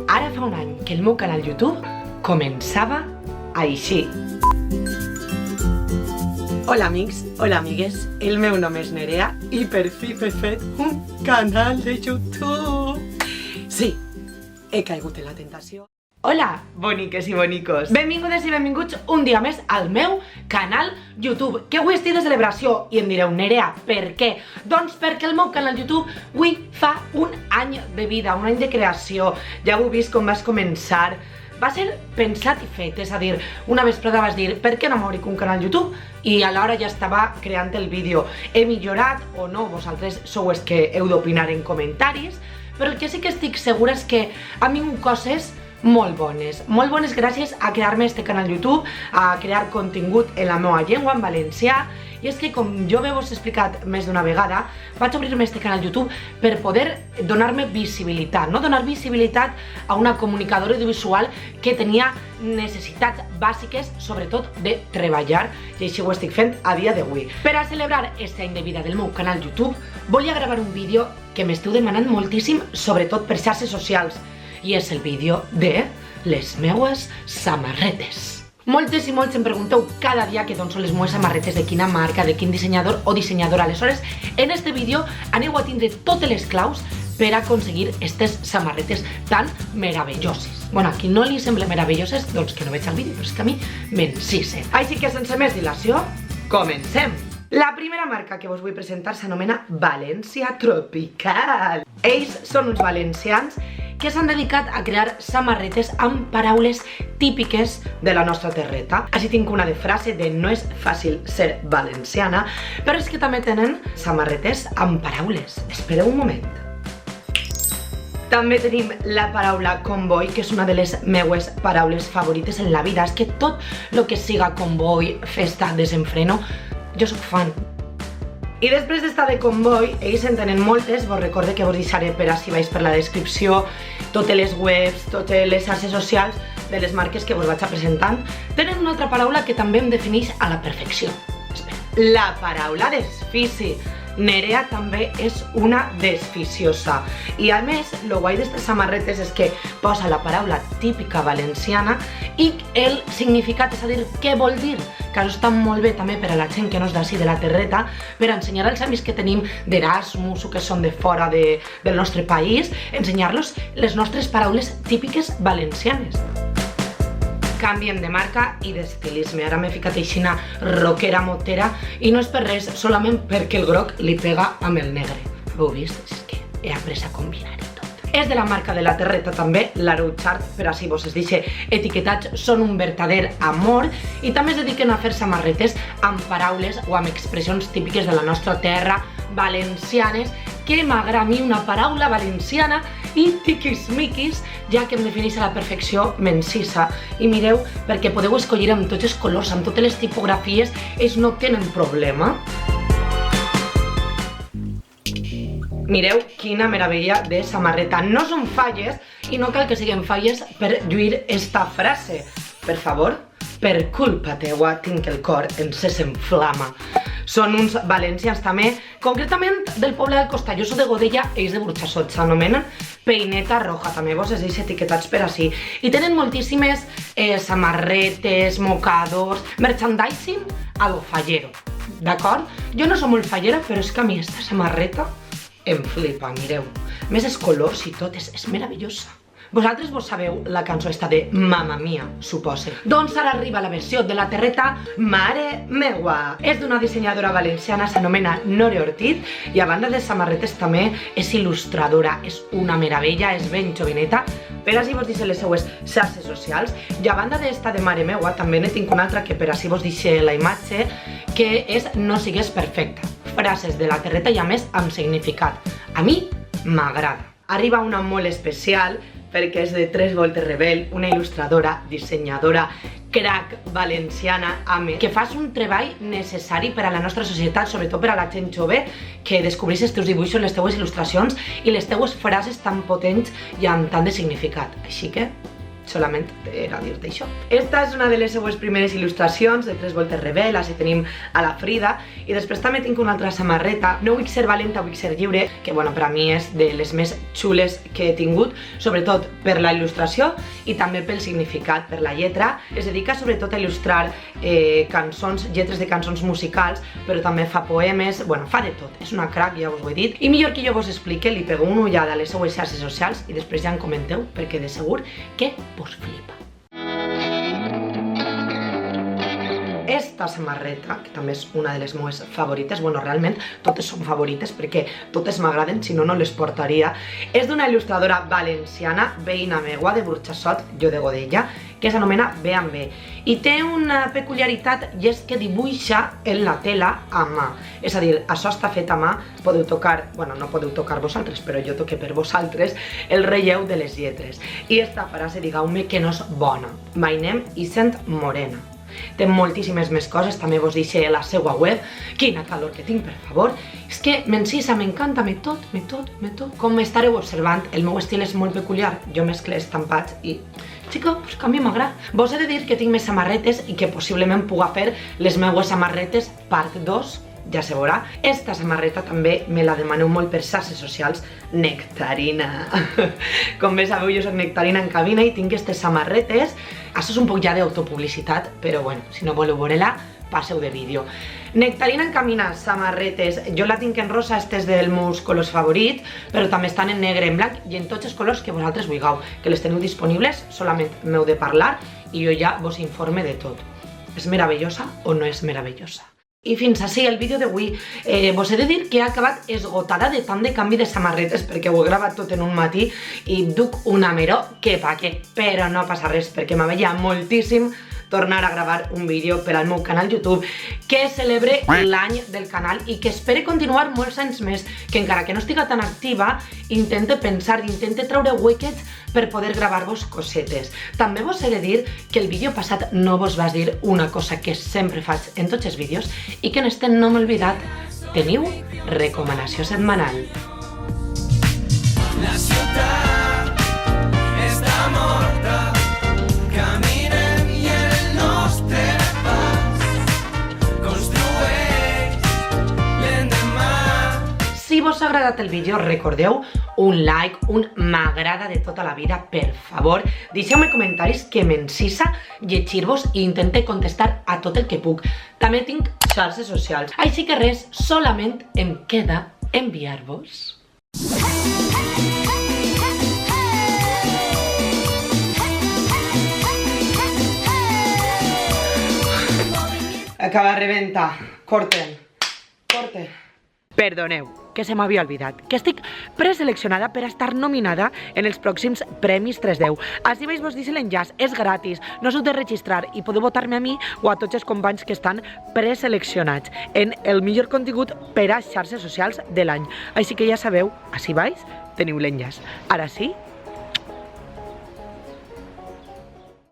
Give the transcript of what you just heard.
Ara fa un any que el meu canal YouTube començava així. Hola amics, hola amigues, el meu nom és Nerea i per fi he fet un canal de YouTube. Sí, he caigut en la tentació. Hola, boniques i bonicos. Benvingudes i benvinguts un dia més al meu canal YouTube, que avui estic de celebració i em direu, Nerea, per què? Doncs perquè el meu canal YouTube avui fa un any de vida, un any de creació. Ja heu vist com vas començar. Va ser pensat i fet, és a dir, una vesprada vas dir, per què no m'obrik un canal YouTube? I alhora ja estava creant el vídeo. He millorat o no, vosaltres sou els que heu d'opinar en comentaris, però el que sí que estic segura és que a mi coses molt bones gràcies a crear-me este canal YouTube, a crear contingut en la meva llengua, en valencià. I és que, com jo vos he explicat més d'una vegada, vaig obrir-me este canal YouTube per poder donar-me visibilitat, no? Donar visibilitat a una comunicadora audiovisual que tenia necessitats bàsiques, sobretot de treballar, i així ho estic fent a dia d'avui. Per a celebrar este any de vida del meu canal YouTube, volia gravar un vídeo que m'esteu demanant moltíssim, sobretot per xarxes socials, i és el vídeo de les meues samarretes. Moltes i molts em pregunteu cada dia que d'on són les meves samarretes, de quina marca, de quin dissenyador o dissenyadora. Aleshores, en este vídeo aneu a tindre totes les claus per aconseguir aquestes samarretes tan meravelloses. Bueno, a qui no li sembla meravelloses, doncs que no veig el vídeo, però és que a mi m'encisen. Així que sense més dilació, comencem! La primera marca que vos vull presentar s'anomena Valencia Tropical. Ells són uns valencians que s'han dedicat a crear samarretes amb paraules típiques de la nostra terreta. Així tinc una de frase de no és fàcil ser valenciana, però és que també tenen samarretes amb paraules. Espereu un moment. També tenim la paraula comboi, que és una de les meues paraules favorites en la vida. És que tot el que siga comboi, festa, desenfreno, jo soc fan. I després d'estar de comboi, ells en tenen moltes, vos recorde que vos deixaré per ací baix per la descripció totes les webs, totes les xarxes socials de les marques que vos vaig presentant. Tenen una altra paraula que també em defineix a la perfecció. Espera. La paraula desfici. Nerea també és una desficiosa. I a més, el guai d'aquestes samarretes és que posa la paraula típica valenciana i el significat, és a dir, què vol dir? Que això està molt bé també per a la gent que no és d'ací de la terreta, per ensenyar als amics que tenim d'Erasmus o que són de fora del nostre país, ensenyar-los les nostres paraules típiques valencianes. Canviem de marca i d'estilisme. Ara m'he ficat aixina rockera, motera, i no és per res, solament perquè el groc li pega amb el negre. Heu vist? És que he après a combinar-hi tot. És de la marca de la terreta també, l'Arouchart, per així vos es dice, etiquetats són un verdader amor, i també es dediquen a fer samarretes amb paraules o amb expressions típiques de la nostra terra, valencianes, que m'agrada a mi una paraula valenciana i tiquismiquis, ja que em defineix a la perfecció m'encisa. I mireu, perquè podeu escollir amb tots els colors, amb totes les tipografies, ells no tenen problema. Mireu quina meravella de samarreta. No són falles i no cal que siguin falles per lluir esta frase. Per favor, per culpa teua tinc el cor encès en flama. Són uns valencians també, concretament del poble del costat. Jo soc de Godella, ells de Burxassot, s'anomenen Peineta Roja, també vos es deixa etiquetats per així. I tenen moltíssimes samarretes, mocadors, merchandising a lo fallero, d'acord? Jo no soc molt fallera, però és que a mi esta samarreta em flipa, mireu. A més, els colors i tot, és meravellosa. Vosaltres vos sabeu la cançó esta de Mamma Mia, supose. Doncs ara arriba la versió de la terreta Mare Meua. És d'una dissenyadora valenciana, s'anomena Nore Ortiz, i a banda de samarretes també és il·lustradora, és una meravella, és ben joveneta, per així vos deixe les seues xarxes socials. I a banda d'esta de Mare Meua també ne tinc una altra que per així vos deixe la imatge, que és No sigues perfecta. Frases de la terreta i a més amb significat. A mi m'agrada. Arriba una molt especial, perquè és de Tres Voltes Rebel, una il·lustradora, dissenyadora, crack valenciana, que fas un treball necessari per a la nostra societat, sobretot per a la gent jove, que descobreix els teus dibuixos, les teues il·lustracions i les teues frases tan potents i amb tant de significat. Així que, solament era dir-te això. Esta és una de les seues primeres il·lustracions de 3 voltes rebel, així tenim a la Frida, i després també tinc una altra samarreta, no vull ser valenta, vull ser lliure, que bueno, per a mi és de les més xules que he tingut, sobretot per la il·lustració i també pel significat, per la lletra. Es dedica sobretot a il·lustrar cançons, lletres de cançons musicals, però també fa poemes, bueno, fa de tot, és una crac, ja us ho he dit, i millor que jo vos explique, li pego una ullada a les seues xarxes socials i després ja en comenteu, perquè de segur que vos flipa. Esta samarreta, que també és una de les meves favorites, bueno, realment totes són favorites perquè totes m'agraden, si no, no les portaria, és d'una il·lustradora valenciana, veïna meua de Burxassot, jo de Godella, que s'anomena B&B, i té una peculiaritat i és que dibuixa en la tela a mà, és a dir, això està fet a mà, podeu tocar, bueno, no podeu tocar vosaltres, però jo toque per vosaltres el relleu de les lletres, i esta frase, digueu-me que no és bona, my name isn't Morena. Té moltíssimes més coses, també vos deixo a la seva web. Quina calor que tinc, per favor. És que m'encisa, m'encanta, me tot. Com m'estareu observant, el meu estil és molt peculiar. Jo mescle estampats i... Xico, pues que a mi m'agrada. Vos he de dir que tinc més samarretes i que possiblement puga fer les meues samarretes part 2, ja se veurà. Esta samarreta també me la demaneu molt per xarxes socials, Nectarina. Com bé sabeu, jo soc Nectarina en cabina i tinc aquestes samarretes. Això és un poc ja d'autopublicitat, però bueno, si no voleu veure-la, passeu de vídeo. Nectarina en cabina, samarretes, jo la tinc en rosa, este és dels meus colors favorits, però també estan en negre, en blanc i en tots els colors que vosaltres vulgueu, que les teniu disponibles, solament m'heu de parlar i jo ja vos informe de tot. És meravellosa o no és meravellosa? I fins així el vídeo d'avui. Vos he de dir que he acabat esgotada de tant de canvi de samarretes perquè ho he gravat tot en un matí i duc una meró que pa què, però no passa res perquè m'aveia moltíssim tornar a gravar un vídeo per al meu canal YouTube que celebre l'any del canal i que espere continuar molts anys més, que encara que no estiga tan activa, intente pensar i intente treure huequets per poder gravar-vos cosetes. També vos he de dir que el vídeo passat no vos vas dir una cosa que sempre faig en tots els vídeos i que en este no m'he oblidat. Teniu recomanació setmanal. La ciutat està morta, caminem i el nostre pas construeix l'endemà. Si vos ha agradat el vídeo, recordeu un like, un m'agrada de tota la vida, per favor. Deixeu-me comentaris que m'encisa llegir-vos i intente contestar a tot el que puc. També tinc xarxes socials. Així que res, solament em queda enviar-vos acaba de reventar. Corten. Perdoneu, que se m'havia oblidat, que estic preseleccionada per estar nominada en els pròxims Premis 310. Així veus vos deixo l'enllaç, és gratis, no us heu de registrar i podeu votar-me a mi o a tots els companys que estan preseleccionats en el millor contingut per a xarxes socials de l'any. Així que ja sabeu, així veus, teniu l'enllaç. Ara sí,